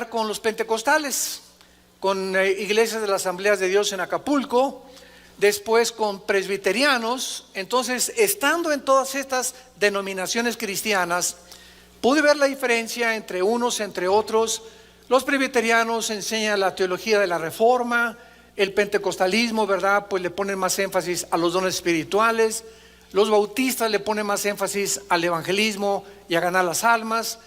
con los pentecostales, con iglesias de las Asambleas de Dios en Acapulco, después con presbiterianos. Entonces, estando en todas estas denominaciones cristianas, pude ver la diferencia entre unos, entre otros. Los presbiterianos enseñan la teología de la reforma, el pentecostalismo, ¿verdad?, pues le ponen más énfasis a los dones espirituales. Los bautistas le ponen más énfasis al evangelismo y a ganar las almas.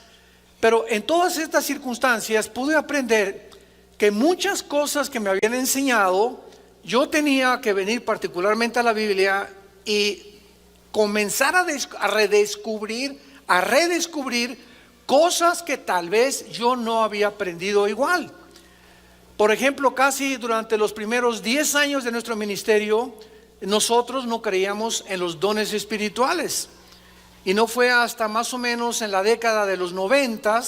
Pero en todas estas circunstancias pude aprender que muchas cosas que me habían enseñado, yo tenía que venir particularmente a la Biblia y comenzar a redescubrir cosas que tal vez yo no había aprendido igual. Por ejemplo, casi durante los primeros 10 años de nuestro ministerio, nosotros no creíamos en los dones espirituales. Y no fue hasta más o menos en la década de los 90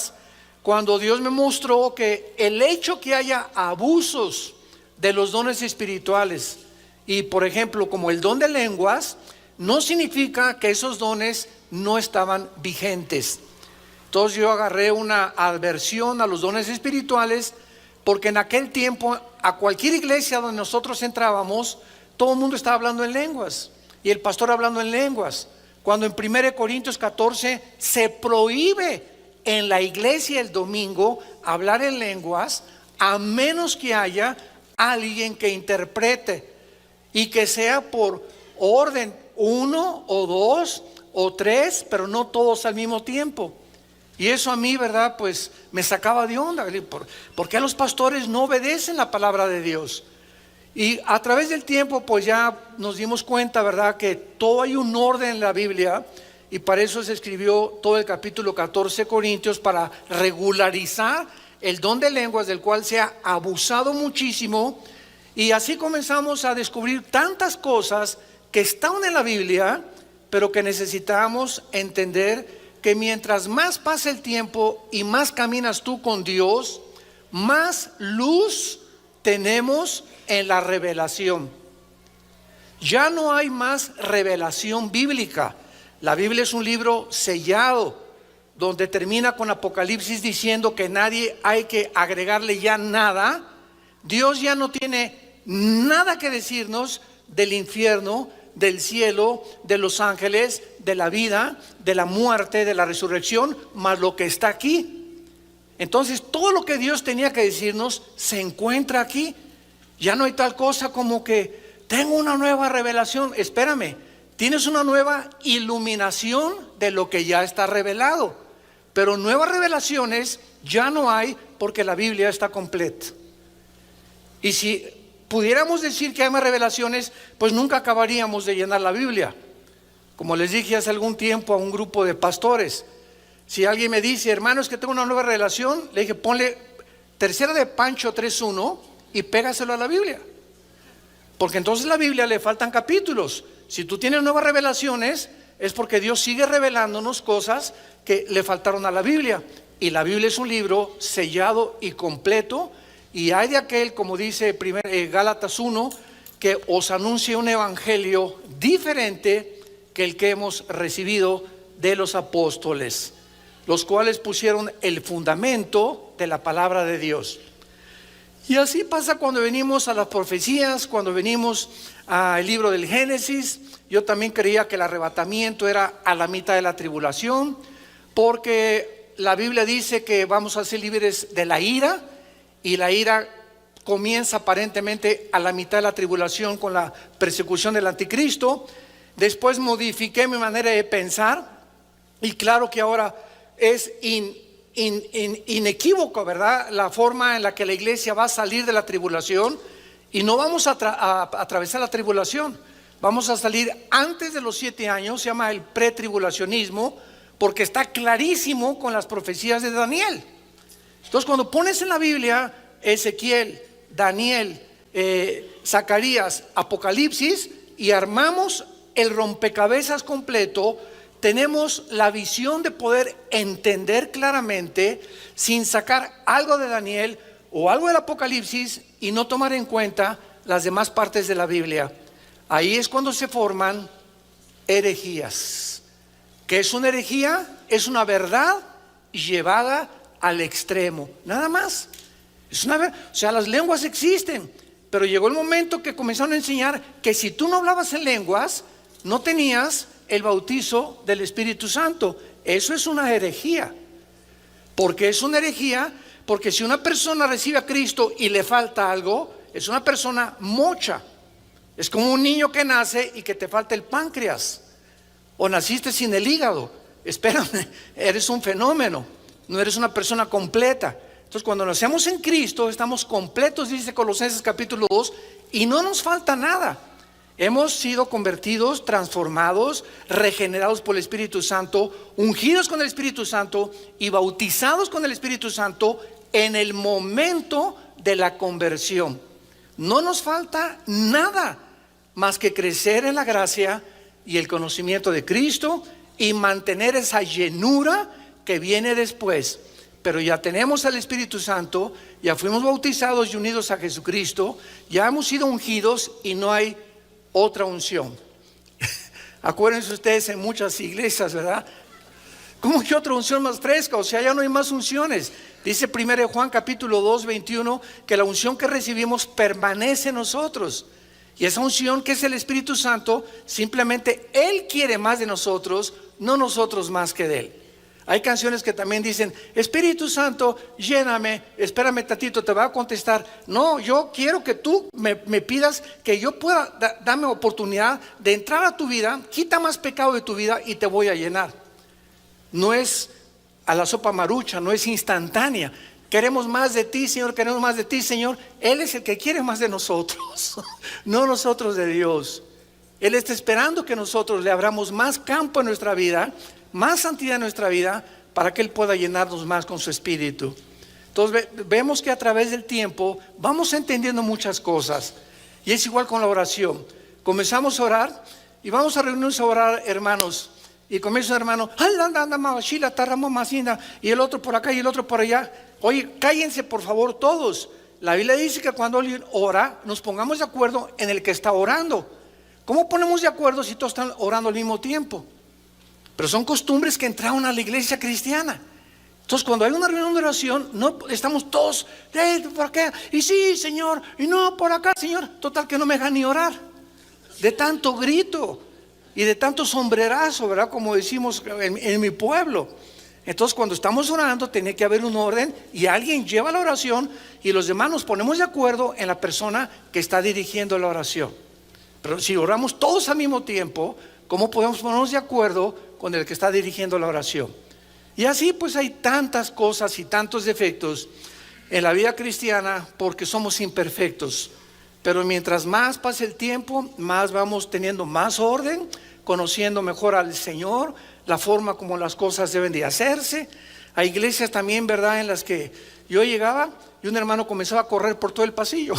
cuando Dios me mostró que el hecho que haya abusos de los dones espirituales, y por ejemplo como el don de lenguas, no significa que esos dones no estaban vigentes. Entonces yo agarré una aversión a los dones espirituales, porque en aquel tiempo a cualquier iglesia donde nosotros entrábamos, todo el mundo estaba hablando en lenguas y el pastor hablando en lenguas, cuando en 1 Corintios 14 se prohíbe en la iglesia el domingo hablar en lenguas, a menos que haya alguien que interprete, y que sea por orden, 1 o 2 o 3, pero no todos al mismo tiempo. Y eso a mí, ¿verdad?, pues me sacaba de onda. ¿Por qué los pastores no obedecen la palabra de Dios? Y a través del tiempo pues ya nos dimos cuenta, ¿verdad?, que todo hay un orden en la Biblia, y para eso se escribió todo el capítulo 14 de Corintios, para regularizar el don de lenguas, del cual se ha abusado muchísimo. Y así comenzamos a descubrir tantas cosas que están en la Biblia, pero que necesitamos entender que mientras más pasa el tiempo y más caminas tú con Dios, más luz tenemos en la revelación. Ya no hay más revelación bíblica. La Biblia es un libro sellado, donde termina con Apocalipsis diciendo que nadie hay que agregarle ya nada. Dios ya no tiene nada que decirnos del infierno, del cielo, de los ángeles, de la vida, de la muerte, de la resurrección, más lo que está aquí. Entonces todo lo que Dios tenía que decirnos se encuentra aquí. Ya no hay tal cosa como que tengo una nueva revelación. Espérame, tienes una nueva iluminación de lo que ya está revelado, pero nuevas revelaciones ya no hay, porque la Biblia está completa. Y si pudiéramos decir que hay más revelaciones, pues nunca acabaríamos de llenar la Biblia. Como les dije hace algún tiempo a un grupo de pastores, si alguien me dice, hermano, es que tengo una nueva revelación, le dije, ponle Tercera de Pancho 3:1 y pégaselo a la Biblia, porque entonces a la Biblia le faltan capítulos. Si tú tienes nuevas revelaciones, es porque Dios sigue revelándonos cosas que le faltaron a la Biblia. Y la Biblia es un libro sellado y completo. Y hay de aquel, como dice Gálatas 1, que os anuncie un evangelio diferente que el que hemos recibido de los apóstoles, los cuales pusieron el fundamento de la palabra de Dios. Y así pasa cuando venimos a las profecías, cuando venimos al libro del Génesis. Yo también creía que el arrebatamiento era a la mitad de la tribulación, porque la Biblia dice que vamos a ser libres de la ira, y la ira comienza aparentemente a la mitad de la tribulación con la persecución del anticristo. Después modifiqué mi manera de pensar, y claro que ahora es inequívoco, ¿verdad?, la forma en la que la iglesia va a salir de la tribulación. Y no vamos a atravesar la tribulación, vamos a salir antes de los 7 años. Se llama el pretribulacionismo, porque está clarísimo con las profecías de Daniel. Entonces cuando pones en la Biblia Ezequiel, Daniel, Zacarías, Apocalipsis, y armamos el rompecabezas completo, tenemos la visión de poder entender claramente, sin sacar algo de Daniel o algo del Apocalipsis y no tomar en cuenta las demás partes de la Biblia. Ahí es cuando se forman herejías. ¿Qué es una herejía? Es una verdad llevada al extremo, nada más. O sea, las lenguas existen, pero llegó el momento que comenzaron a enseñar que si tú no hablabas en lenguas, no tenías el bautizo del Espíritu Santo. Eso es una herejía. ¿Por qué es una herejía? Porque si una persona recibe a Cristo y le falta algo, es una persona mocha. Es como un niño que nace y que te falta el páncreas, o naciste sin el hígado. Espérame, eres un fenómeno, no eres una persona completa. Entonces, cuando nacemos en Cristo, estamos completos, dice Colosenses capítulo 2, y no nos falta nada. Hemos sido convertidos, transformados, regenerados por el Espíritu Santo, ungidos con el Espíritu Santo y bautizados con el Espíritu Santo en el momento de la conversión. No nos falta nada más que crecer en la gracia y el conocimiento de Cristo y mantener esa llenura que viene después. Pero ya tenemos al Espíritu Santo, ya fuimos bautizados y unidos a Jesucristo, ya hemos sido ungidos y no hay otra unción. Acuérdense ustedes en muchas iglesias, ¿verdad? ¿Cómo que otra unción más fresca? O sea, ya no hay más unciones. Dice 1 Juan capítulo 2, 21, que la unción que recibimos permanece en nosotros. Y esa unción que es el Espíritu Santo, simplemente Él quiere más de nosotros, no nosotros más que de Él. Hay canciones que también dicen, Espíritu Santo, lléname, espérame tantito, te va a contestar. No, yo quiero que tú me pidas que yo pueda darme oportunidad de entrar a tu vida, quita más pecado de tu vida y te voy a llenar. No es a la sopa marucha, no es instantánea. Queremos más de ti, Señor, queremos más de ti, Señor. Él es el que quiere más de nosotros, no nosotros de Dios. Él está esperando que nosotros le abramos más campo en nuestra vida, más santidad en nuestra vida, para que Él pueda llenarnos más con su Espíritu. Entonces vemos que a través del tiempo vamos entendiendo muchas cosas. Y es igual con la oración. Comenzamos a orar y vamos a reunirnos a orar, hermanos. Y comienza un hermano, y el otro por acá y el otro por allá. Oye, cállense por favor todos. La Biblia dice que cuando alguien ora, nos pongamos de acuerdo en el que está orando. ¿Cómo ponemos de acuerdo si todos están orando al mismo tiempo? Pero son costumbres que entraron a la iglesia cristiana. Entonces, cuando hay una reunión de oración, no estamos todos, por acá, y sí, Señor, y no, por acá, Señor. Total que no me dejan ni orar. De tanto grito y de tanto sombrerazo, ¿verdad? Como decimos en mi pueblo. Entonces, cuando estamos orando, tiene que haber un orden y alguien lleva la oración y los demás nos ponemos de acuerdo en la persona que está dirigiendo la oración. Pero si oramos todos al mismo tiempo, ¿cómo podemos ponernos de acuerdo con el que está dirigiendo la oración? Y así pues hay tantas cosas y tantos defectos en la vida cristiana porque somos imperfectos. Pero mientras más pase el tiempo, más vamos teniendo más orden, conociendo mejor al Señor, la forma como las cosas deben de hacerse. Hay iglesias también, ¿verdad?, en las que yo llegaba y un hermano comenzaba a correr por todo el pasillo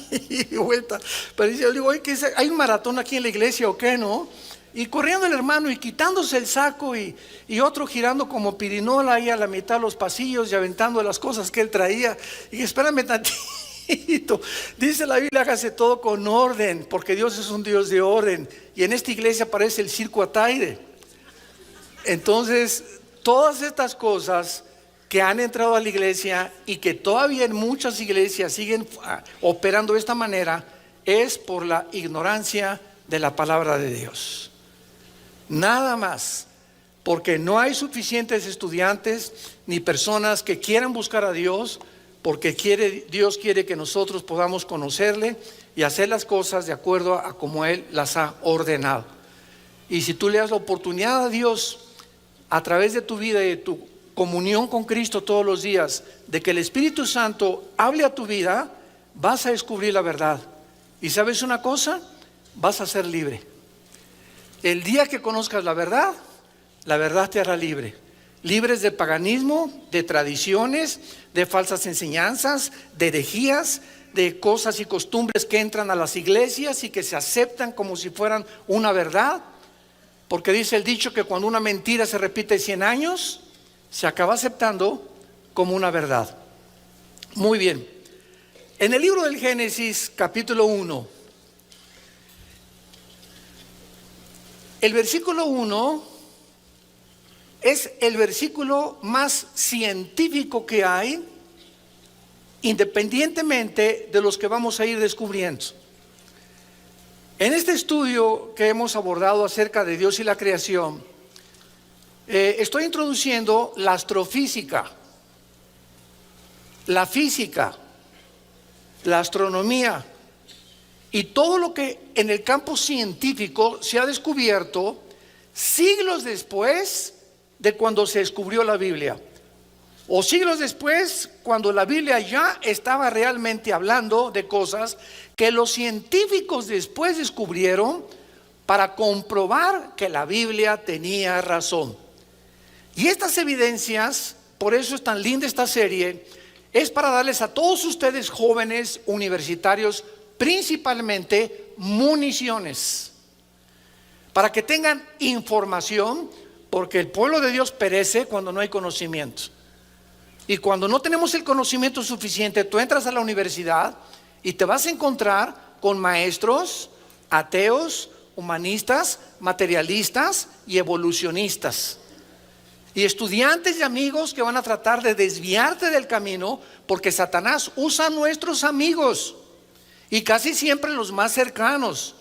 y vuelta. Pero yo digo, oye, ¿hay un maratón aquí en la iglesia o qué, no? Y corriendo el hermano y quitándose el saco y otro girando como pirinola ahí a la mitad de los pasillos y aventando las cosas que él traía. Y espérame tantito. Dice la Biblia, hágase todo con orden, porque Dios es un Dios de orden. Y en esta iglesia parece el circo Ataide. Entonces, todas estas cosas que han entrado a la iglesia y que todavía en muchas iglesias siguen operando de esta manera, es por la ignorancia de la palabra de Dios. Nada más, porque no hay suficientes estudiantes ni personas que quieran buscar a Dios, porque Dios quiere que nosotros podamos conocerle y hacer las cosas de acuerdo a como Él las ha ordenado. Y si tú le das la oportunidad a Dios a través de tu vida y de tu comunión con Cristo todos los días, de que el Espíritu Santo hable a tu vida, vas a descubrir la verdad. Y ¿sabes una cosa? Vas a ser libre. El día que conozcas la verdad te hará libre. Libres de paganismo, de tradiciones, de falsas enseñanzas, de herejías, de cosas y costumbres que entran a las iglesias y que se aceptan como si fueran una verdad. Porque dice el dicho que cuando una mentira se repite 100 años, se acaba aceptando como una verdad. Muy bien. En el libro del Génesis, capítulo 1, el versículo 1 es el versículo más científico que hay, independientemente de los que vamos a ir descubriendo. En este estudio que hemos abordado acerca de Dios y la creación, estoy introduciendo la astrofísica, la física, la astronomía y todo lo que en el campo científico se ha descubierto siglos después de cuando se descubrió la Biblia, o siglos después cuando la Biblia ya estaba realmente hablando de cosas que los científicos después descubrieron para comprobar que la Biblia tenía razón. Y estas evidencias, por eso es tan linda esta serie, es para darles a todos ustedes jóvenes universitarios principalmente municiones, para que tengan información, porque el pueblo de Dios perece cuando no hay conocimiento. Y cuando no tenemos el conocimiento suficiente, tú entras a la universidad y te vas a encontrar con maestros ateos, humanistas, materialistas y evolucionistas. Y estudiantes y amigos que van a tratar de desviarte del camino, porque Satanás usa a nuestros amigos y casi siempre los más cercanos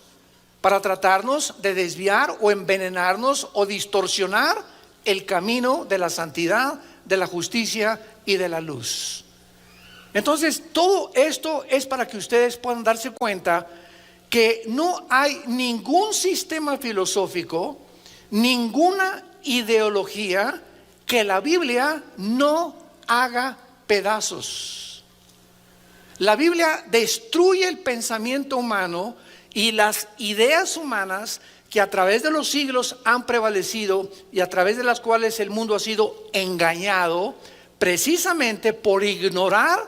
para tratarnos de desviar o envenenarnos o distorsionar el camino de la santidad, de la justicia y de la luz. Entonces, todo esto es para que ustedes puedan darse cuenta que no hay ningún sistema filosófico, ninguna ideología que la Biblia no haga pedazos. La Biblia destruye el pensamiento humano y las ideas humanas que a través de los siglos han prevalecido y a través de las cuales el mundo ha sido engañado precisamente por ignorar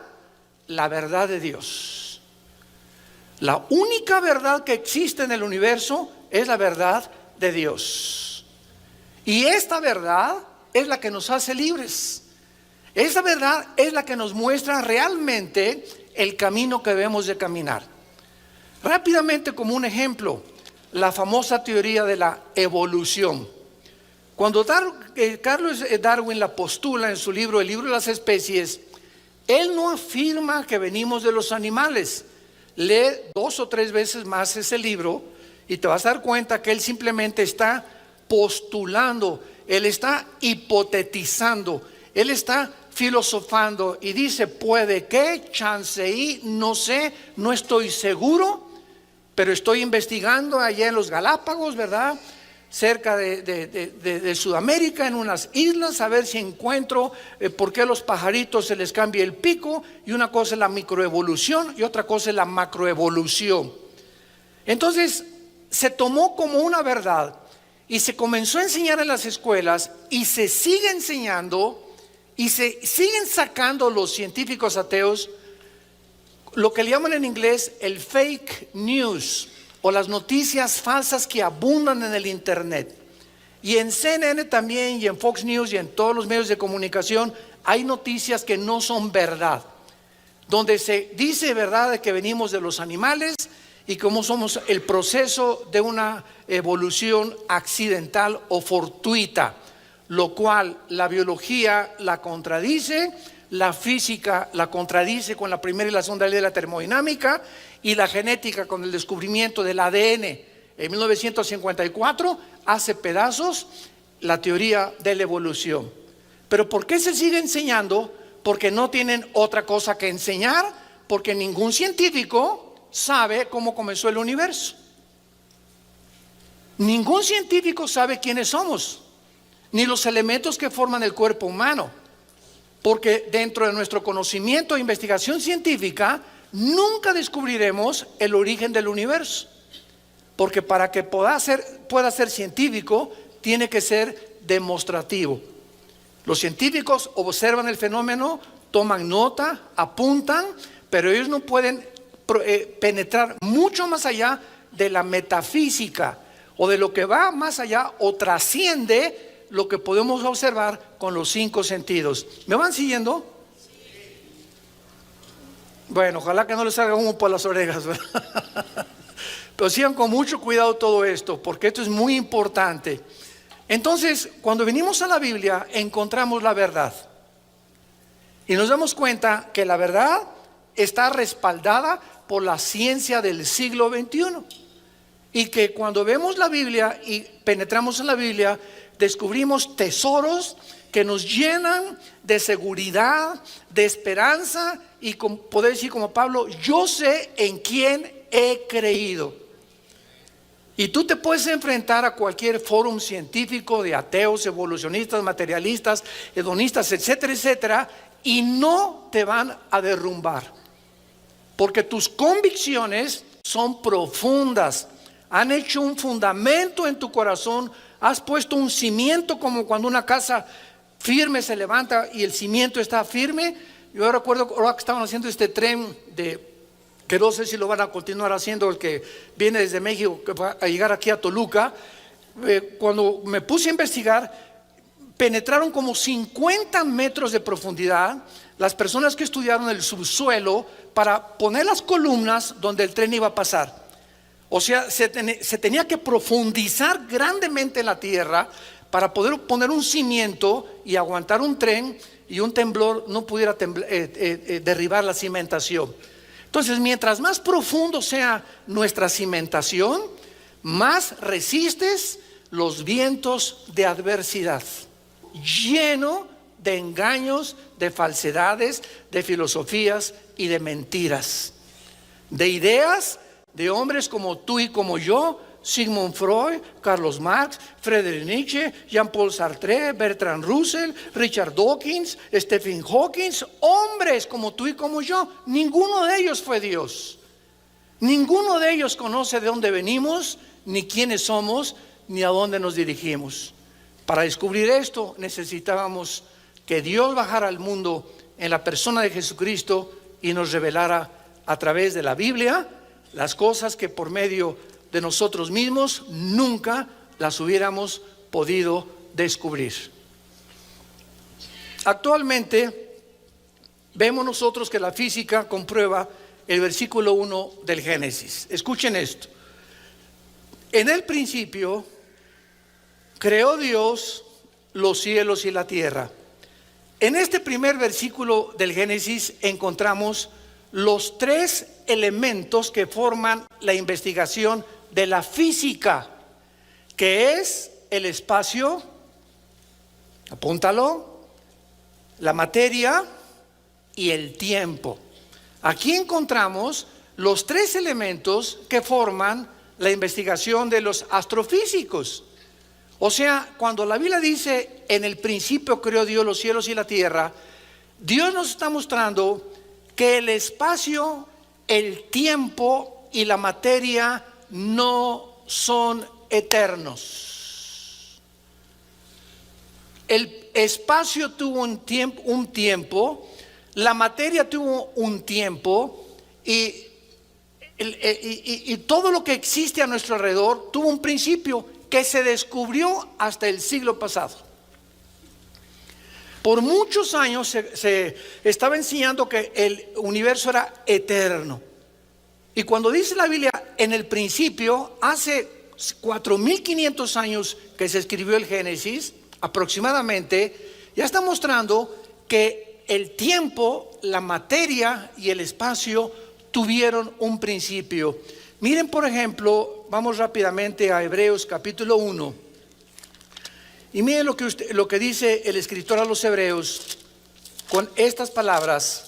la verdad de Dios. La única verdad que existe en el universo es la verdad de Dios. Y esta verdad es la que nos hace libres. Esta verdad es la que nos muestra realmente el camino que debemos de caminar. Rápidamente, como un ejemplo, la famosa teoría de la evolución. Cuando Carlos Darwin la postula en su libro, el libro de las especies, él no afirma que venimos de los animales. Lee 2 o 3 veces más ese libro y te vas a dar cuenta que él simplemente está postulando, él está hipotetizando, él está filosofando y dice: puede que, chance y, no sé, no estoy seguro, pero estoy investigando allá en los Galápagos, ¿verdad? Cerca de Sudamérica, en unas islas, a ver si encuentro por qué a los pajaritos se les cambia el pico. Y una cosa es la microevolución y otra cosa es la macroevolución. Entonces se tomó como una verdad y se comenzó a enseñar en las escuelas y se sigue enseñando y se siguen sacando los científicos ateos lo que le llaman en inglés el fake news, o las noticias falsas que abundan en el internet. Y en CNN también, y en Fox News, y en todos los medios de comunicación hay noticias que no son verdad, donde se dice verdad de que venimos de los animales y cómo somos el proceso de una evolución accidental o fortuita, lo cual la biología la contradice, la física la contradice con la primera y la segunda ley de la termodinámica, y la genética con el descubrimiento del ADN en 1954 hace pedazos la teoría de la evolución. Pero ¿por qué se sigue enseñando? Porque no tienen otra cosa que enseñar, porque ningún científico sabe cómo comenzó el universo. Ningún científico sabe quiénes somos, ni los elementos que forman el cuerpo humano. Porque dentro de nuestro conocimiento e investigación científica nunca descubriremos el origen del universo. Porque para que pueda ser científico, tiene que ser demostrativo. Los científicos observan el fenómeno, toman nota, apuntan, pero ellos no pueden penetrar mucho más allá de la metafísica o de lo que va más allá o trasciende lo que podemos observar con los 5 sentidos. ¿Me van siguiendo? Bueno, ojalá que no les salga humo por las orejas, ¿verdad? Pero sigan con mucho cuidado todo esto, porque esto es muy importante. Entonces, cuando venimos a la Biblia, encontramos la verdad. Y nos damos cuenta que la verdad está respaldada por la ciencia del siglo XXI. Y que cuando vemos la Biblia y penetramos en la Biblia, descubrimos tesoros que nos llenan de seguridad, de esperanza y poder decir como Pablo, yo sé en quién he creído. Y tú te puedes enfrentar a cualquier fórum científico de ateos, evolucionistas, materialistas, hedonistas, etcétera, etcétera, y no te van a derrumbar. Porque tus convicciones son profundas, han hecho un fundamento en tu corazón, has puesto un cimiento como cuando una casa firme se levanta y el cimiento está firme. Yo recuerdo ahora que estaban haciendo este tren que no sé si lo van a continuar haciendo, el que viene desde México, que va a llegar aquí a Toluca. Cuando me puse a investigar, penetraron como 50 metros de profundidad las personas que estudiaron el subsuelo para poner las columnas donde el tren iba a pasar. O sea, se tenía que profundizar grandemente en la tierra para poder poner un cimiento y aguantar un tren y un temblor no pudiera derribar la cimentación. Entonces, mientras más profundo sea nuestra cimentación, más resistes los vientos de adversidad, lleno de engaños, de falsedades, de filosofías y de mentiras, de ideas de hombres como tú y como yo, Sigmund Freud, Carlos Marx, Friedrich Nietzsche, Jean-Paul Sartre, Bertrand Russell, Richard Dawkins, Stephen Hawking, hombres como tú y como yo. Ninguno de ellos fue Dios. Ninguno de ellos conoce de dónde venimos, ni quiénes somos, ni a dónde nos dirigimos. Para descubrir esto necesitábamos que Dios bajara al mundo en la persona de Jesucristo y nos revelara a través de la Biblia las cosas que por medio de nosotros mismos nunca las hubiéramos podido descubrir. Actualmente vemos nosotros que la física comprueba el versículo 1 del Génesis. Escuchen esto. En el principio creó Dios los cielos y la tierra. En este primer versículo del Génesis encontramos los tres elementos que forman la investigación de la física, que es el espacio, apúntalo, la materia y el tiempo. Aquí encontramos los tres elementos que forman la investigación de los astrofísicos. O sea, cuando la Biblia dice en el principio creó Dios los cielos y la tierra, Dios nos está mostrando que el espacio, el tiempo y la materia no son eternos. El espacio tuvo un tiempo, la materia tuvo un tiempo y todo lo que existe a nuestro alrededor tuvo un principio que se descubrió hasta el siglo pasado. Por muchos años se estaba enseñando que el universo era eterno. Y cuando dice la Biblia en el principio, hace 4.500 años que se escribió el Génesis, aproximadamente, ya está mostrando que el tiempo, la materia y el espacio tuvieron un principio. Miren, por ejemplo, vamos rápidamente a Hebreos capítulo 1. Y miren lo que dice el escritor a los Hebreos con estas palabras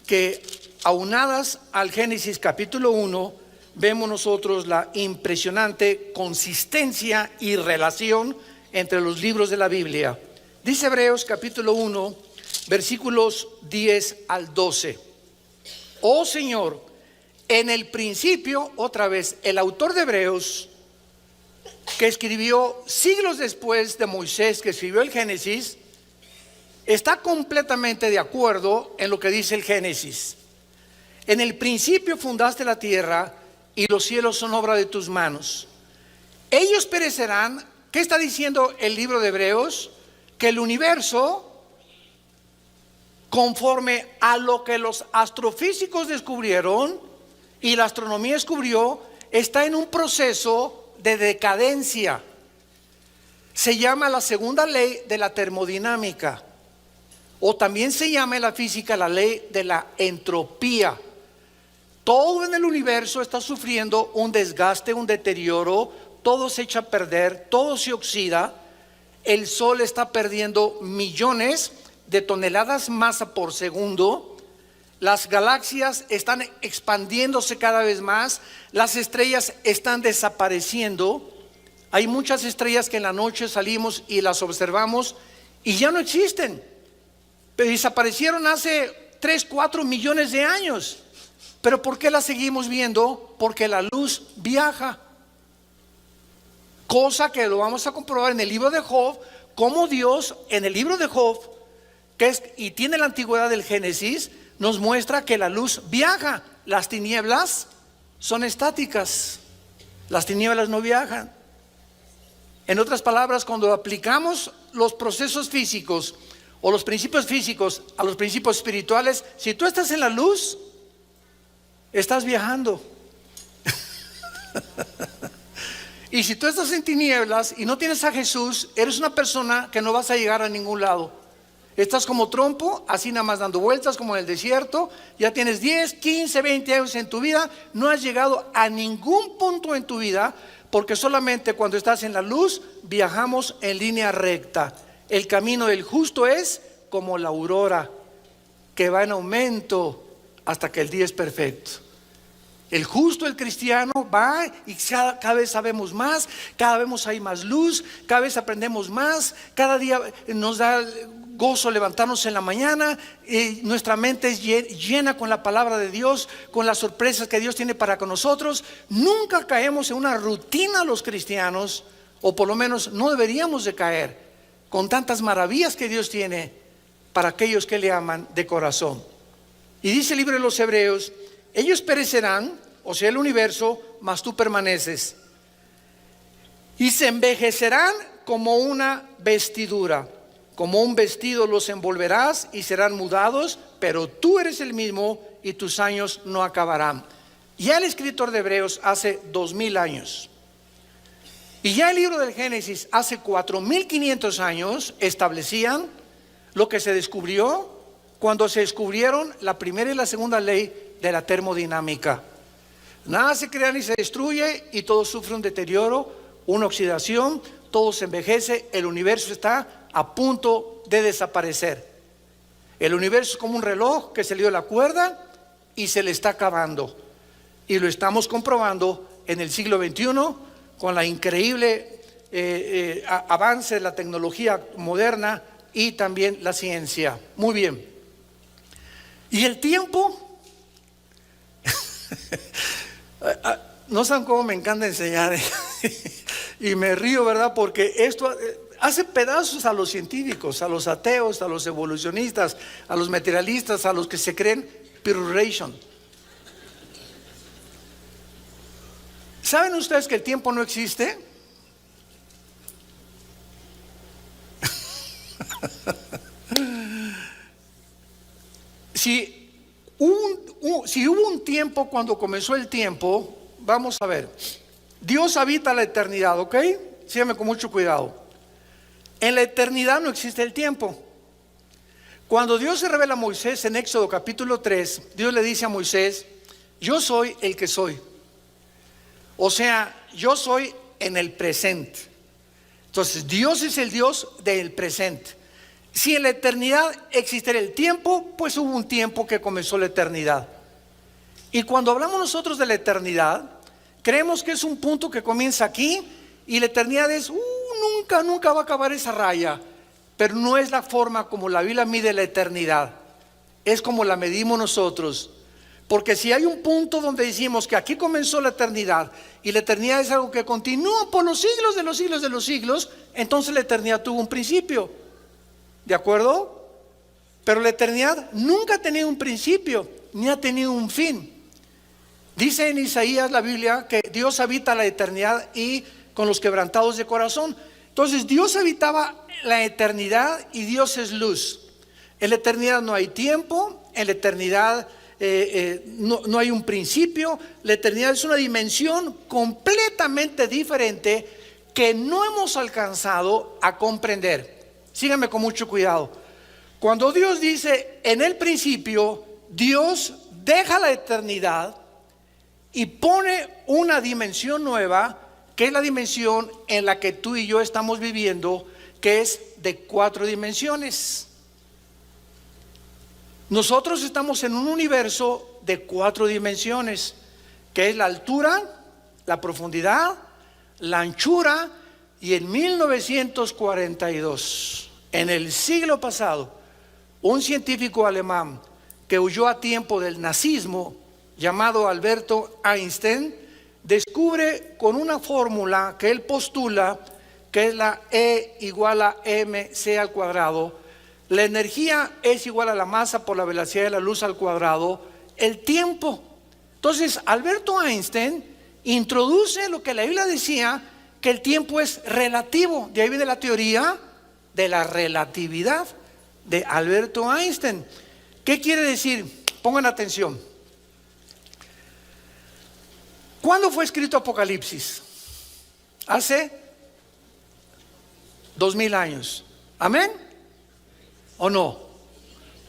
que aunadas al Génesis capítulo 1, vemos nosotros la impresionante consistencia y relación entre los libros de la Biblia. Dice Hebreos capítulo 1, versículos 10 al 12. Oh Señor, en el principio, otra vez, el autor de Hebreos, que escribió siglos después de Moisés, que escribió el Génesis, está completamente de acuerdo en lo que dice el Génesis. En el principio fundaste la tierra y los cielos son obra de tus manos. Ellos perecerán. ¿Qué está diciendo el libro de Hebreos? Que el universo, conforme a lo que los astrofísicos descubrieron y la astronomía descubrió, está en un proceso de decadencia. Se llama la segunda ley de la termodinámica, o también se llama en la física la ley de la entropía. Todo en el universo está sufriendo un desgaste, un deterioro, todo se echa a perder, todo se oxida. El Sol está perdiendo millones de toneladas masa por segundo. Las galaxias están expandiéndose cada vez más. Las estrellas están desapareciendo. Hay muchas estrellas que en la noche salimos y las observamos y ya no existen. Pero desaparecieron hace 3, 4 millones de años. ¿Pero por qué las seguimos viendo? Porque la luz viaja. Cosa que lo vamos a comprobar en el libro de Job, como Dios en el libro de Job, y tiene la antigüedad del Génesis, nos muestra que la luz viaja. Las tinieblas son estáticas. Las tinieblas no viajan. En otras palabras, cuando aplicamos los procesos físicos o los principios físicos a los principios espirituales, si tú estás en la luz, estás viajando. Y si tú estás en tinieblas y no tienes a Jesús, eres una persona que no vas a llegar a ningún lado. Estás como trompo, así nada más dando vueltas como en el desierto. Ya tienes 10, 15, 20 años en tu vida. No has llegado a ningún punto en tu vida, porque solamente cuando estás en la luz viajamos en línea recta. El camino del justo es como la aurora, que va en aumento hasta que el día es perfecto. El justo, el cristiano, va y cada vez sabemos más, cada vez hay más luz, cada vez aprendemos más, cada día nos da gozo levantarnos en la mañana, nuestra mente es llena con la palabra de Dios, con las sorpresas que Dios tiene para con nosotros. Nunca caemos en una rutina los cristianos, o por lo menos no deberíamos de caer, con tantas maravillas que Dios tiene para aquellos que le aman de corazón. Y dice el libro de los Hebreos: ellos perecerán, o sea el universo, mas tú permaneces. Y se envejecerán como una vestidura, como un vestido los envolverás y serán mudados, pero tú eres el mismo y tus años no acabarán. Ya el escritor de Hebreos hace 2000 años. Y ya el libro del Génesis hace 4500 años establecían lo que se descubrió cuando se descubrieron la primera y la segunda ley de la termodinámica. Nada se crea ni se destruye y todo sufre un deterioro, una oxidación, todo se envejece. El universo está a punto de desaparecer. El universo es como un reloj que se le dio la cuerda y se le está acabando. Y lo estamos comprobando en el siglo XXI con la increíble avance de la tecnología moderna y también la ciencia. Muy bien. Y el tiempo, no saben cómo me encanta enseñar y me río, ¿verdad? Porque esto hace pedazos a los científicos, a los ateos, a los evolucionistas, a los materialistas, a los que se creen Pirration. ¿Saben ustedes que el tiempo no existe? Si hubo un tiempo cuando comenzó el tiempo, vamos a ver. Dios habita la eternidad, ¿ok? Síganme con mucho cuidado. En la eternidad no existe el tiempo. Cuando Dios se revela a Moisés en Éxodo capítulo 3, Dios le dice a Moisés: yo soy el que soy. O sea, yo soy en el presente. Entonces Dios es el Dios del presente. Si en la eternidad existiera el tiempo, pues hubo un tiempo que comenzó la eternidad. Y cuando hablamos nosotros de la eternidad, creemos que es un punto que comienza aquí y la eternidad es nunca va a acabar esa raya. Pero no es la forma como la Biblia mide la eternidad, es como la medimos nosotros. Porque si hay un punto donde decimos que aquí comenzó la eternidad y la eternidad es algo que continúa por los siglos de los siglos de los siglos, entonces la eternidad tuvo un principio. ¿De acuerdo? Pero la eternidad nunca ha tenido un principio ni ha tenido un fin. Dice en Isaías la Biblia que Dios habita la eternidad y con los quebrantados de corazón. Entonces Dios habitaba la eternidad y Dios es luz. En la eternidad no hay tiempo, en la eternidad no hay un principio. La eternidad es una dimensión completamente diferente que no hemos alcanzado a comprender. Síganme con mucho cuidado. Cuando Dios dice, en el principio, Dios deja la eternidad y pone una dimensión nueva, que es la dimensión en la que tú y yo estamos viviendo, que es de 4 dimensiones. Nosotros estamos en un universo de 4 dimensiones, que es la altura, la profundidad, la anchura. Y en 1942, en el siglo pasado, un científico alemán que huyó a tiempo del nazismo, llamado Alberto Einstein, descubre con una fórmula que él postula, que es la E igual a mc al cuadrado. La energía es igual a la masa por la velocidad de la luz al cuadrado, el tiempo. Entonces, Alberto Einstein introduce lo que la Biblia decía, que el tiempo es relativo. De ahí viene la teoría de la relatividad de Alberto Einstein. ¿Qué quiere decir? Pongan atención. ¿Cuándo fue escrito Apocalipsis? Hace 2000 años. ¿Amén? ¿O no?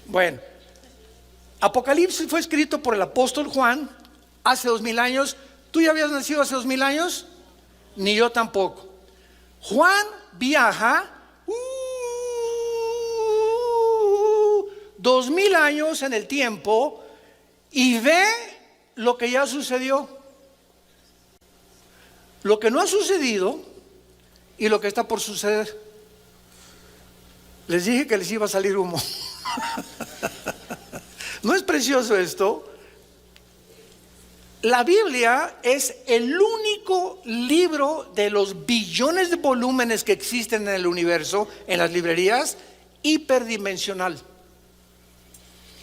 Bueno, Apocalipsis fue escrito por el apóstol Juan hace 2000 años. ¿Tú ya habías nacido hace 2000 años? Ni yo tampoco. Juan viaja 2000 años en el tiempo y ve lo que ya sucedió, lo que no ha sucedido y lo que está por suceder. Les dije que les iba a salir humo. ¿No es precioso esto? La Biblia es el único libro de los billones de volúmenes que existen en el universo, en las librerías, hiperdimensional.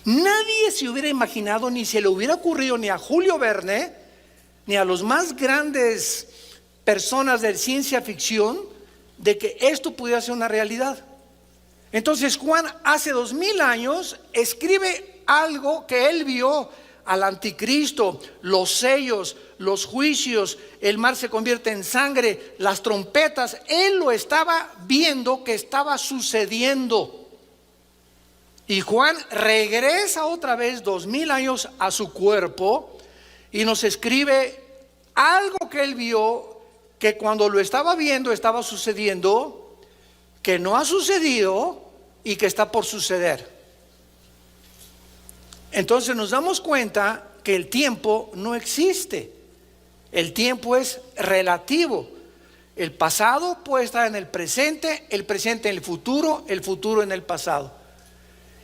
Nadie se hubiera imaginado, ni se le hubiera ocurrido, ni a Julio Verne, ni a los más grandes personas de ciencia ficción, de que esto pudiera ser una realidad. Entonces Juan hace 2000 años escribe algo que él vio: al anticristo, los sellos, los juicios, el mar se convierte en sangre, las trompetas. Él lo estaba viendo que estaba sucediendo. Y Juan regresa otra vez 2000 años a su cuerpo y nos escribe algo que él vio, que cuando lo estaba viendo estaba sucediendo, que no ha sucedido y que está por suceder. Entonces nos damos cuenta que el tiempo no existe. El tiempo es relativo. El pasado puede estar en el presente en el futuro en el pasado.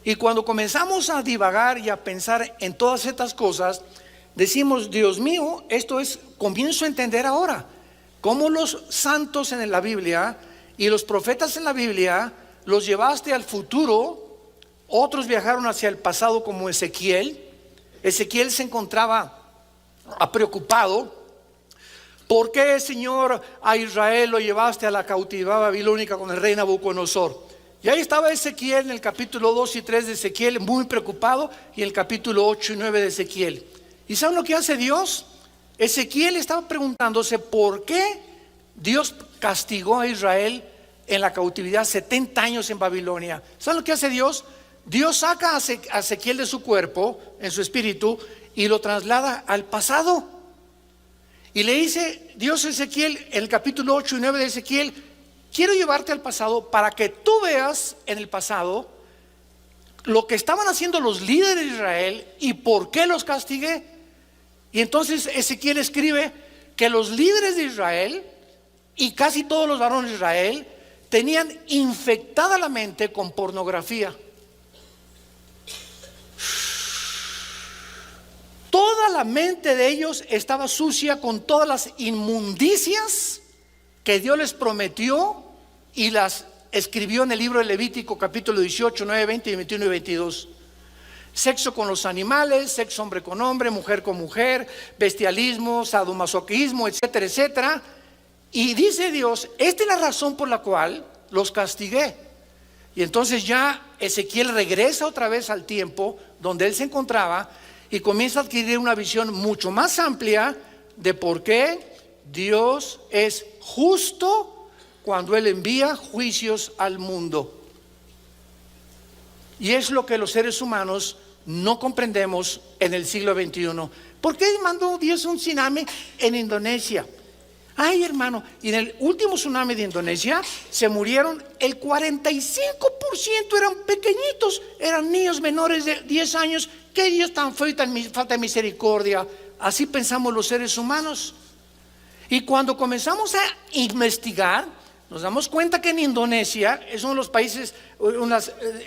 Y cuando comenzamos a divagar y a pensar en todas estas cosas, decimos: Dios mío, comienzo a entender ahora cómo los santos en la Biblia y los profetas en la Biblia los llevaste al futuro. Otros viajaron hacia el pasado, como Ezequiel. Ezequiel se encontraba preocupado. ¿Por qué, Señor, a Israel lo llevaste a la cautividad babilónica con el rey Nabucodonosor? Y ahí estaba Ezequiel en el capítulo 2 y 3 de Ezequiel, muy preocupado, y en el capítulo 8 y 9 de Ezequiel. ¿Y saben lo que hace Dios? Ezequiel estaba preguntándose por qué Dios castigó a Israel en la cautividad 70 años en Babilonia. ¿Saben lo que hace Dios? Dios saca a Ezequiel de su cuerpo, en su espíritu, y lo traslada al pasado. Y le dice Dios a Ezequiel, en el capítulo 8 y 9 de Ezequiel: quiero llevarte al pasado para que tú veas en el pasado lo que estaban haciendo los líderes de Israel y por qué los castigué. Y entonces Ezequiel escribe que los líderes de Israel y casi todos los varones de Israel tenían infectada la mente con pornografía. Toda la mente de ellos estaba sucia con todas las inmundicias que Dios les prometió y las escribió en el libro de Levítico, capítulo 18, 9, 20, 21 y 22. Sexo con los animales, sexo hombre con hombre, mujer con mujer, bestialismo, sadomasoquismo, etcétera, etcétera. Y dice Dios: esta es la razón por la cual los castigué. Y entonces ya Ezequiel regresa otra vez al tiempo donde él se encontraba y comienza a adquirir una visión mucho más amplia de por qué Dios es justo cuando Él envía juicios al mundo. Y es lo que los seres humanos no comprendemos en el siglo XXI. ¿Por qué mandó Dios un tsunami en Indonesia? Ay, hermano, y en el último tsunami de Indonesia se murieron el 45%, eran pequeñitos, eran niños menores de 10 años. ¿Qué Dios tan feo y tan falta de misericordia? Así pensamos los seres humanos. Y cuando comenzamos a investigar, nos damos cuenta que en Indonesia es uno de los países,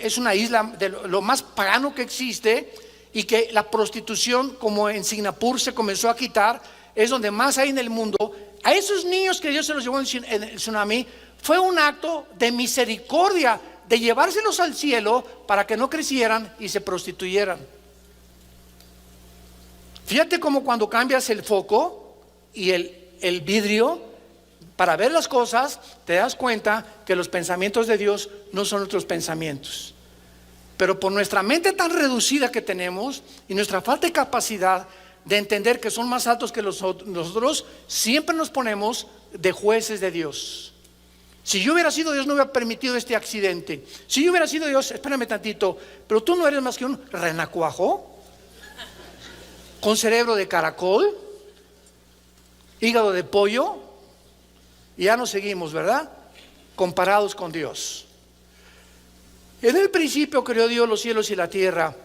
es una isla de lo más pagano que existe, y que la prostitución, como en Singapur se comenzó a quitar, es donde más hay en el mundo. A esos niños que Dios se los llevó en el tsunami, fue un acto de misericordia, de llevárselos al cielo para que no crecieran y se prostituyeran. Fíjate cómo cuando cambias el foco y el vidrio para ver las cosas, te das cuenta que los pensamientos de Dios no son nuestros pensamientos. Pero por nuestra mente tan reducida que tenemos y nuestra falta de capacidad de entender que son más altos que nosotros, siempre nos ponemos de jueces de Dios. Si yo hubiera sido Dios, no hubiera permitido este accidente. Si yo hubiera sido Dios, espérame tantito, pero tú no eres más que un renacuajo con cerebro de caracol, hígado de pollo, y ya nos seguimos, ¿verdad? Comparados con Dios. En el principio creó Dios los cielos y la tierra,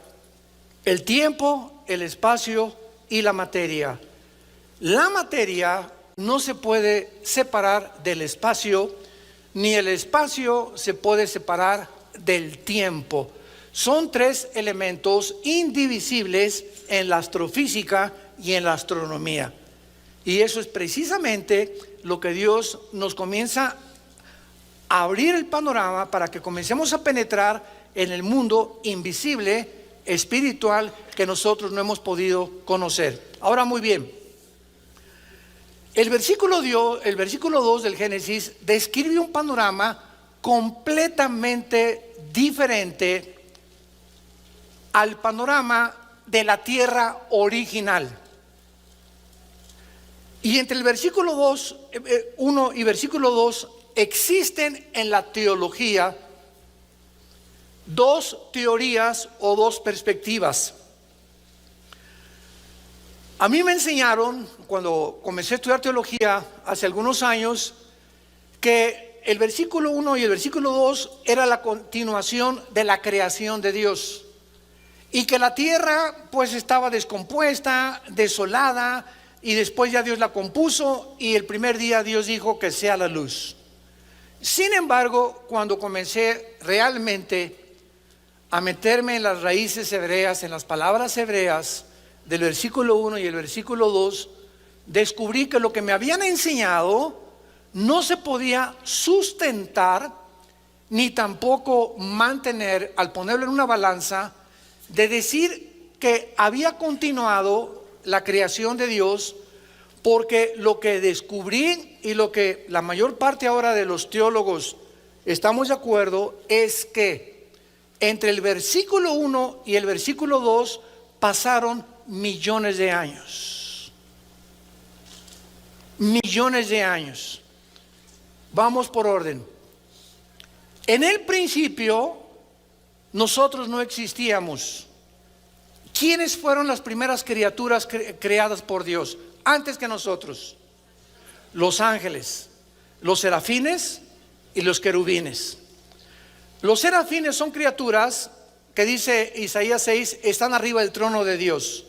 el tiempo, el espacio y la materia. La materia no se puede separar del espacio, ni el espacio se puede separar del tiempo. Son tres elementos indivisibles en la astrofísica y en la astronomía. Y eso es precisamente lo que Dios nos comienza a abrir el panorama para que comencemos a penetrar en el mundo invisible, espiritual, que nosotros no hemos podido conocer. Ahora, muy bien, el versículo 2 del Génesis describe un panorama completamente diferente al panorama de la tierra original. Y entre el versículo 1 y versículo 2 existen en la teología dos teorías o dos perspectivas. A mí me enseñaron, cuando comencé a estudiar teología hace algunos años, que el versículo 1 y el versículo 2 era la continuación de la creación de Dios, y que la tierra pues estaba descompuesta, desolada, y después ya Dios la compuso, y el primer día Dios dijo que sea la luz. Sin embargo, cuando comencé realmente a meterme en las raíces hebreas, en las palabras hebreas del versículo 1 y el versículo 2, descubrí que lo que me habían enseñado no se podía sustentar ni tampoco mantener, al ponerlo en una balanza, de decir que había continuado la creación de Dios, porque lo que descubrí y lo que la mayor parte ahora de los teólogos estamos de acuerdo es que entre el versículo 1 y el versículo 2 pasaron millones de años. Millones de años. Vamos por orden. En el principio nosotros no existíamos. ¿Quiénes fueron las primeras criaturas creadas por Dios antes que nosotros? Los ángeles, los serafines y los querubines. Los serafines son criaturas que, dice Isaías 6, están arriba del trono de Dios.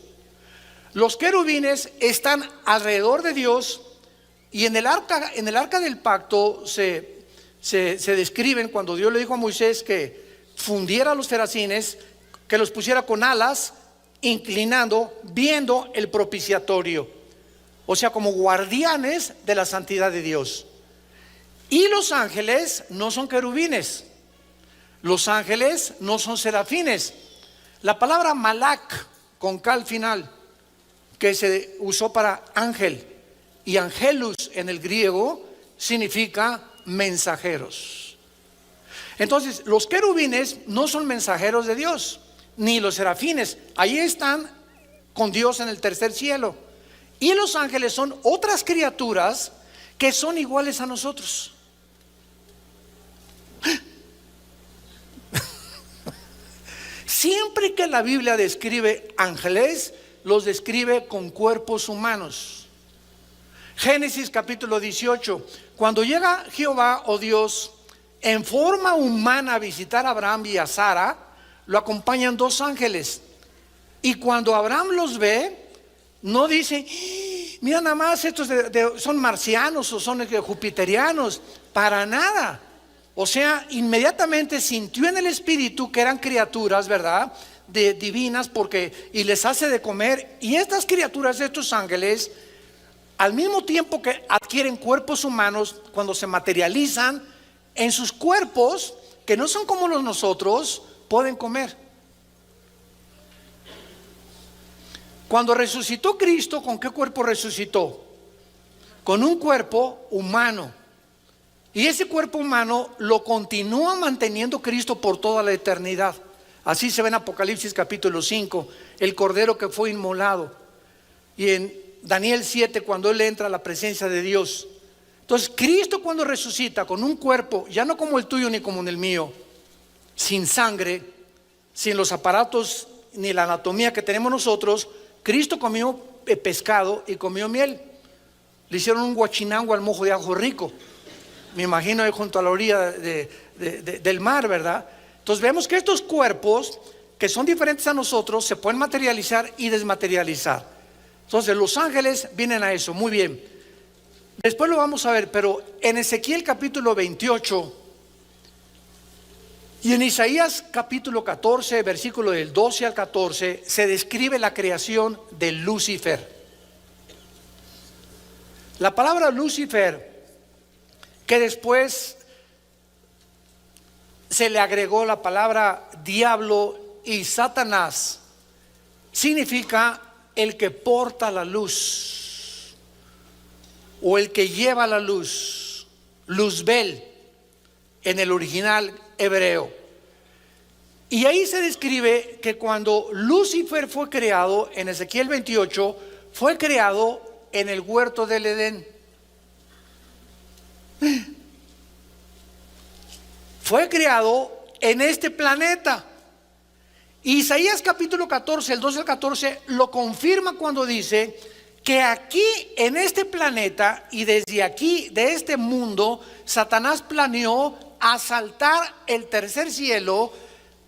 Los querubines están alrededor de Dios, y en el arca del pacto se describen cuando Dios le dijo a Moisés que fundiera a los serafines, que los pusiera con alas, inclinando, viendo el propiciatorio, o sea, como guardianes de la santidad de Dios. Y los ángeles no son querubines, los ángeles no son serafines. La palabra malak, con K al final, que se usó para ángel, y angelus en el griego significa mensajeros. Entonces, los querubines no son mensajeros de Dios, ni los serafines. Ahí están con Dios en el tercer cielo. Y los ángeles son otras criaturas que son iguales a nosotros. Siempre que la Biblia describe ángeles, los describe con cuerpos humanos. Génesis capítulo 18, cuando llega Jehová o Dios en forma humana a visitar a Abraham y a Sara, lo acompañan dos ángeles. Y cuando Abraham los ve, no dice: mira nada más, estos son marcianos o son jupiterianos. Para nada. O sea, inmediatamente sintió en el espíritu que eran criaturas, ¿verdad?, divinas, y les hace de comer. Y estas criaturas, estos ángeles, al mismo tiempo que adquieren cuerpos humanos, cuando se materializan en sus cuerpos, que no son como los nosotros, pueden comer. Cuando resucitó Cristo, ¿con qué cuerpo resucitó? Con un cuerpo humano. Y ese cuerpo humano lo continúa manteniendo Cristo por toda la eternidad. Así se ve en Apocalipsis capítulo 5, el cordero que fue inmolado. Y en Daniel 7, cuando él entra a la presencia de Dios. Entonces Cristo, cuando resucita con un cuerpo, ya no como el tuyo ni como el mío, sin sangre, sin los aparatos ni la anatomía que tenemos nosotros, Cristo comió pescado y comió miel. Le hicieron un guachinango al mojo de ajo rico, me imagino ahí junto a la orilla del mar, ¿verdad? Entonces vemos que estos cuerpos, que son diferentes a nosotros, se pueden materializar y desmaterializar. Entonces los ángeles vienen a eso. Muy bien, después lo vamos a ver. Pero en Ezequiel capítulo 28 y en Isaías capítulo 14, versículo del 12 al 14, se describe la creación de Lucifer. La palabra Lucifer, que después se le agregó la palabra diablo y Satanás, significa el que porta la luz o el que lleva la luz, Luzbel en el original hebreo. Y ahí se describe que cuando Lucifer fue creado en Ezequiel 28, fue creado en el huerto del Edén. Fue creado en este planeta. Isaías capítulo 14, el 12 al 14 lo confirma cuando dice que aquí en este planeta y desde aquí de este mundo, Satanás planeó asaltar el tercer cielo,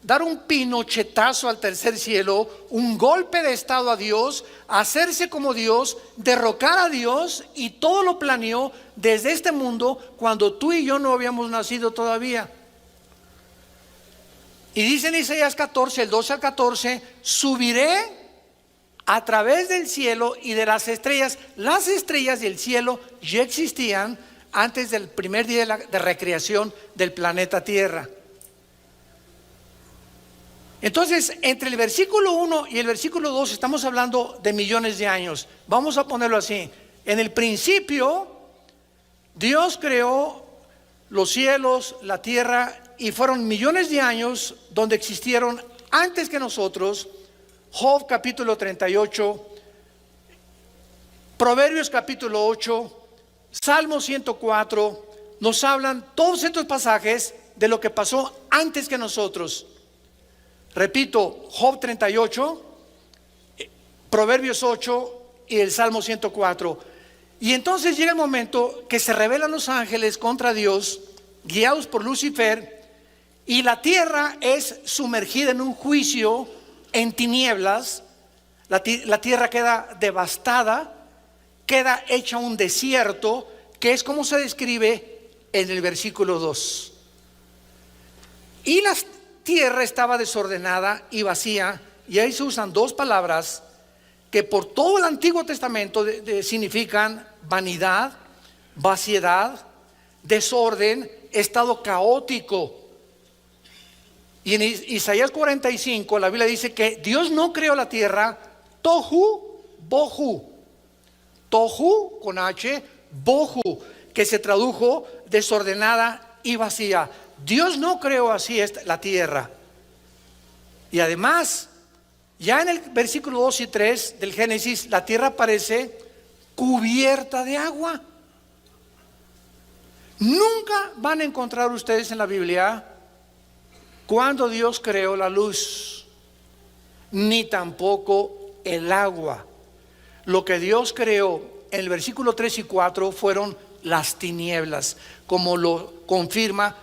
dar un pinochetazo al tercer cielo, un golpe de estado a Dios, hacerse como Dios, derrocar a Dios, y todo lo planeó desde este mundo cuando tú y yo no habíamos nacido todavía. Y dice en Isaías 14, el 12 al 14, subiré a través del cielo y de las estrellas. Las estrellas del cielo ya existían antes del primer día de recreación del planeta Tierra. Entonces, entre el versículo 1 y el versículo 2 estamos hablando de millones de años. Vamos a ponerlo así: en el principio Dios creó los cielos, la tierra, y fueron millones de años donde existieron antes que nosotros. Job capítulo 38, Proverbios capítulo 8, Salmo 104, nos hablan todos estos pasajes de lo que pasó antes que nosotros. Repito, Job 38, Proverbios 8 y el Salmo 104. Y entonces llega el momento que se rebelan los ángeles contra Dios, guiados por Lucifer, y la tierra es sumergida en un juicio, en tinieblas. La tierra queda devastada, queda hecha un desierto, que es como se describe en el versículo 2. Y la tierra estaba desordenada y vacía, y ahí se usan dos palabras que por todo el Antiguo Testamento significan vanidad, vaciedad, desorden, estado caótico. Y en Isaías 45 la Biblia dice que Dios no creó la tierra tohu bohu, tohu con H, bohu, que se tradujo desordenada y vacía. Dios no creó así la tierra. Y además, ya en el versículo 2 y 3 del Génesis, la tierra aparece cubierta de agua. Nunca van a encontrar ustedes en la Biblia cuando Dios creó la luz, ni tampoco el agua. Lo que Dios creó en el versículo 3 y 4 fueron las tinieblas, como lo confirma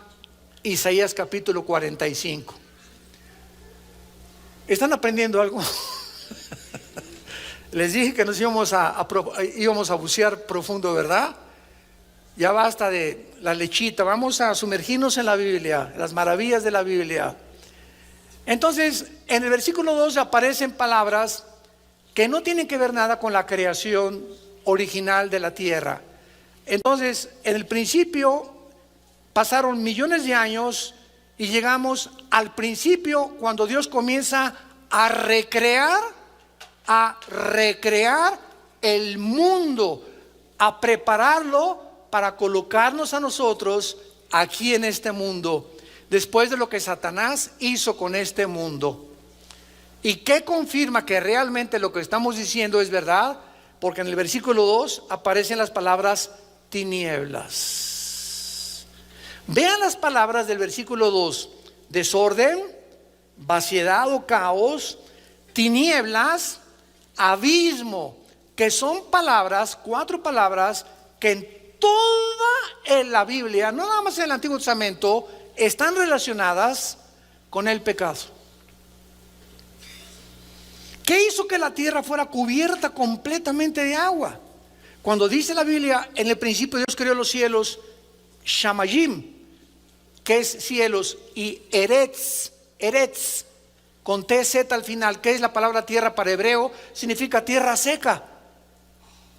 Isaías capítulo 45. ¿Están aprendiendo algo? Les dije que nos íbamos a bucear profundo, ¿verdad? Ya basta de la lechita, vamos a sumergirnos en la Biblia, las maravillas de la Biblia. Entonces, en el versículo 2 aparecen palabras que no tienen que ver nada con la creación original de la tierra. Entonces, en el principio pasaron millones de años y llegamos al principio cuando Dios comienza a recrear el mundo, a prepararlo para colocarnos a nosotros aquí en este mundo, después de lo que Satanás hizo con este mundo. ¿Y qué confirma que realmente lo que estamos diciendo es verdad? Porque en el versículo 2 aparecen las palabras tinieblas. Vean las palabras del versículo 2: desorden, vaciedad o caos, tinieblas, abismo, que son palabras, 4 palabras que en toda la Biblia, no nada más en el Antiguo Testamento, están relacionadas con el pecado. ¿Qué hizo que la tierra fuera cubierta completamente de agua? Cuando dice la Biblia, en el principio Dios creó los cielos, Shamayim, que es cielos, y Eretz, con TZ al final, que es la palabra tierra para hebreo, significa tierra seca.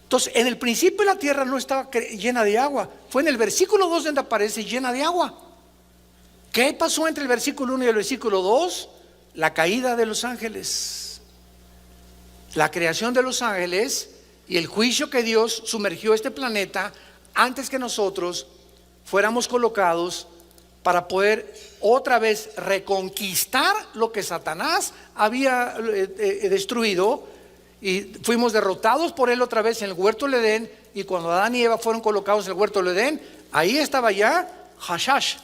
Entonces, en el principio la tierra no estaba llena de agua. Fue en el versículo 2 donde aparece llena de agua. ¿Qué pasó entre el versículo 1 y el versículo 2? La caída de los ángeles, la creación de los ángeles y el juicio que Dios sumergió este planeta antes que nosotros fuéramos colocados para poder otra vez reconquistar lo que Satanás había destruido. Y fuimos derrotados por él otra vez en el huerto del Edén. Y cuando Adán y Eva fueron colocados en el huerto del Edén, ahí estaba ya Hashash,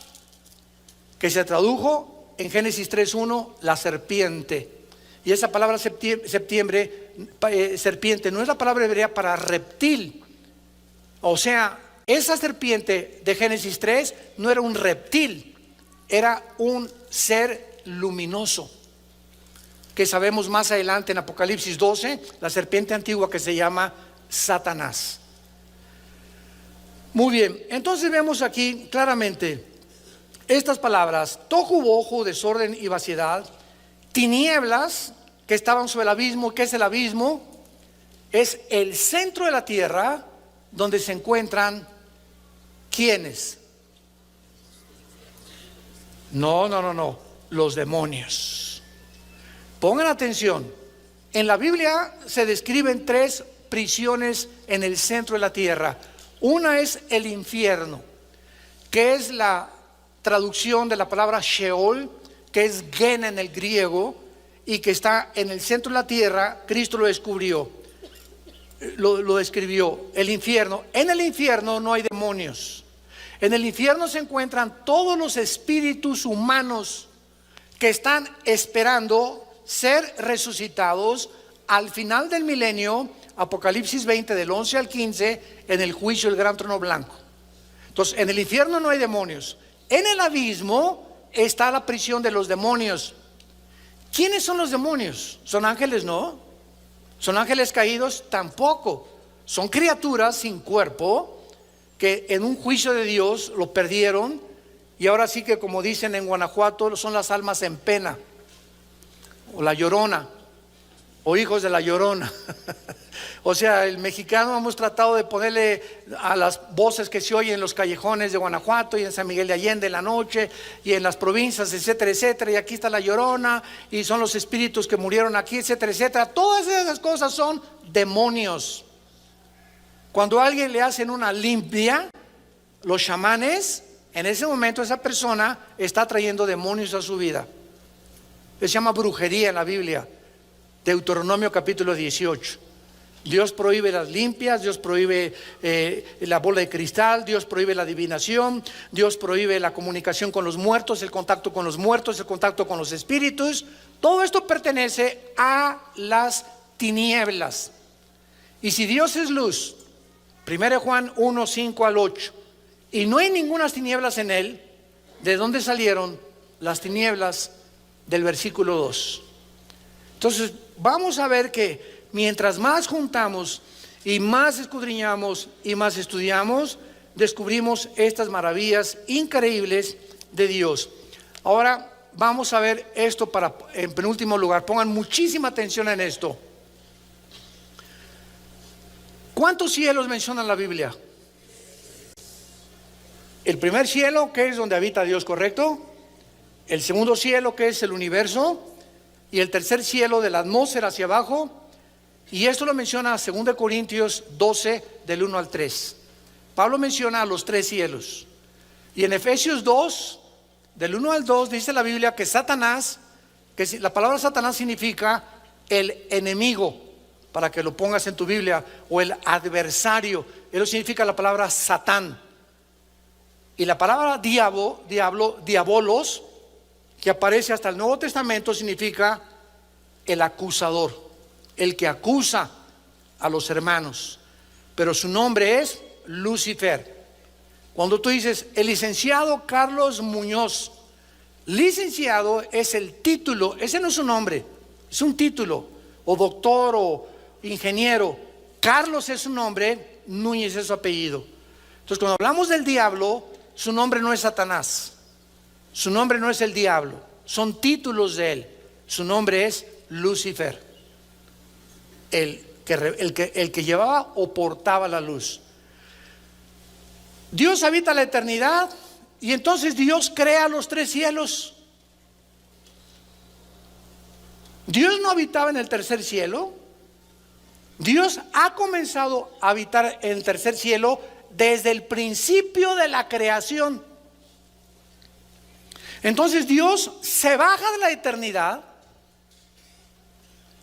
que se tradujo en Génesis 3:1 la serpiente. Y esa palabra serpiente no es la palabra hebrea para reptil. O sea, esa serpiente de Génesis 3 no era un reptil, era un ser luminoso, que sabemos más adelante en Apocalipsis 12, la serpiente antigua que se llama Satanás. Muy bien, entonces vemos aquí claramente estas palabras: tohu bohu, desorden y vaciedad; tinieblas, que estaban sobre el abismo. ¿Qué es el abismo? Es el centro de la tierra donde se encuentran ¿quiénes? No, los demonios. Pongan atención, en la Biblia se describen 3 prisiones en el centro de la tierra. Una es el infierno, que es la traducción de la palabra Sheol, que es Gena en el griego, y que está en el centro de la tierra. Cristo lo describió, el infierno. En el infierno no hay demonios. En el infierno se encuentran todos los espíritus humanos que están esperando ser resucitados al final del milenio, Apocalipsis 20 del 11 al 15, en el juicio del gran trono blanco. Entonces, en el infierno no hay demonios. En el abismo está la prisión de los demonios. ¿Quiénes son los demonios? ¿Son ángeles? No. ¿Son ángeles caídos? Tampoco. Son criaturas sin cuerpo que en un juicio de Dios lo perdieron, y ahora sí que, como dicen en Guanajuato, son las almas en pena, o la llorona, o hijos de la llorona. O sea, el mexicano hemos tratado de ponerle a las voces que se oyen en los callejones de Guanajuato y en San Miguel de Allende en la noche y en las provincias, etcétera, etcétera. Y aquí está la llorona y son los espíritus que murieron aquí, etcétera, etcétera. Todas esas cosas son demonios. Cuando a alguien le hacen una limpia, los chamanes, en ese momento esa persona está trayendo demonios a su vida. Se llama brujería en la Biblia, Deuteronomio capítulo 18. Dios prohíbe las limpias, Dios prohíbe la bola de cristal, Dios prohíbe la adivinación, Dios prohíbe la comunicación con los muertos, el contacto con los muertos, el contacto con los espíritus. Todo esto pertenece a las tinieblas. Y si Dios es luz, 1 Juan 1, 5 al 8, y no hay ninguna tinieblas en él, ¿de dónde salieron las tinieblas del versículo 2? Entonces vamos a ver que mientras más juntamos y más escudriñamos y más estudiamos, descubrimos estas maravillas increíbles de Dios. Ahora vamos a ver esto en penúltimo lugar. Pongan muchísima atención en esto. ¿Cuántos cielos menciona la Biblia? El primer cielo, que es donde habita Dios, ¿correcto? El segundo cielo, que es el universo, y el tercer cielo de la atmósfera hacia abajo. Y esto lo menciona 2 Corintios 12 del 1 al 3. Pablo menciona a los tres cielos. Y en Efesios 2 del 1 al 2 dice la Biblia que Satanás, que la palabra Satanás significa el enemigo, para que lo pongas en tu Biblia, o el adversario. Eso significa la palabra Satán. Y la palabra diabolos, que aparece hasta el Nuevo Testamento, significa el acusador, el que acusa a los hermanos. Pero su nombre es Lucifer. Cuando tú dices el licenciado Carlos Muñoz, licenciado es el título, ese no es su nombre, es un título, o doctor o ingeniero. Carlos es su nombre, Núñez es su apellido. Entonces cuando hablamos del diablo, su nombre no es Satanás, su nombre no es el diablo, son títulos de él. Su nombre es Lucifer, el que llevaba o portaba la luz. Dios habita la eternidad, y entonces Dios crea los tres cielos. Dios no habitaba en el tercer cielo. Dios ha comenzado a habitar en el tercer cielo desde el principio de la creación. Entonces Dios se baja de la eternidad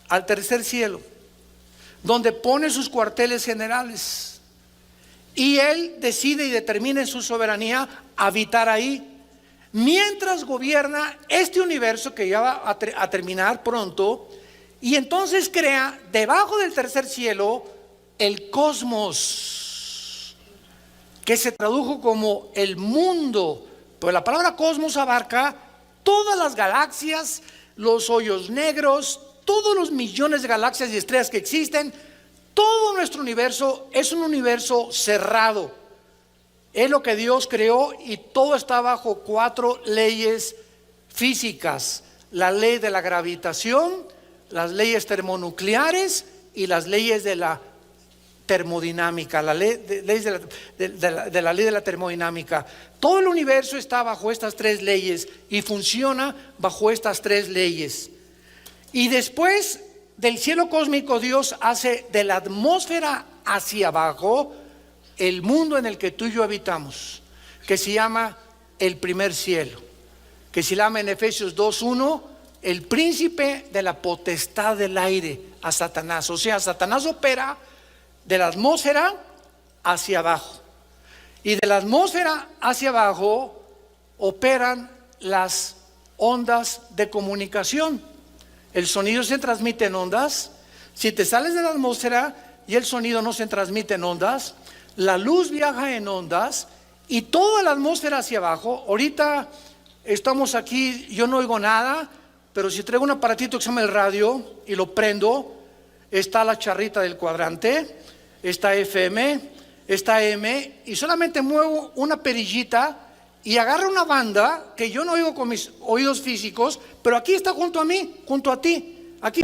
al tercer cielo, donde pone sus cuarteles generales, y Él decide y determina en su soberanía habitar ahí, mientras gobierna este universo que ya va a terminar pronto. Y entonces crea debajo del tercer cielo el cosmos, que se tradujo como el mundo. Pero la palabra cosmos abarca todas las galaxias, los hoyos negros, todos los millones de galaxias y estrellas que existen. Todo nuestro universo es un universo cerrado. Es lo que Dios creó, y todo está bajo 4 leyes físicas: la ley de la gravitación, las leyes termonucleares y las leyes de la termodinámica, la ley de la termodinámica. Todo el universo está bajo estas 3 leyes y funciona bajo estas 3 leyes. Y después del cielo cósmico, Dios hace de la atmósfera hacia abajo el mundo en el que tú y yo habitamos, que se llama el primer cielo, que se llama en Efesios 2:1 el príncipe de la potestad del aire, a Satanás. O sea, Satanás opera de la atmósfera hacia abajo, y de la atmósfera hacia abajo operan las ondas de comunicación. El sonido se transmite en ondas. Si te sales de la atmósfera y el sonido no se transmite en ondas, la luz viaja en ondas, y toda la atmósfera hacia abajo. Ahorita estamos aquí, yo no oigo nada, pero si traigo un aparatito que se llama el radio y lo prendo, está la charrita del cuadrante, está FM, está AM, y solamente muevo una perillita y agarra una banda que yo no oigo con mis oídos físicos, pero aquí está junto a mí, junto a ti, aquí.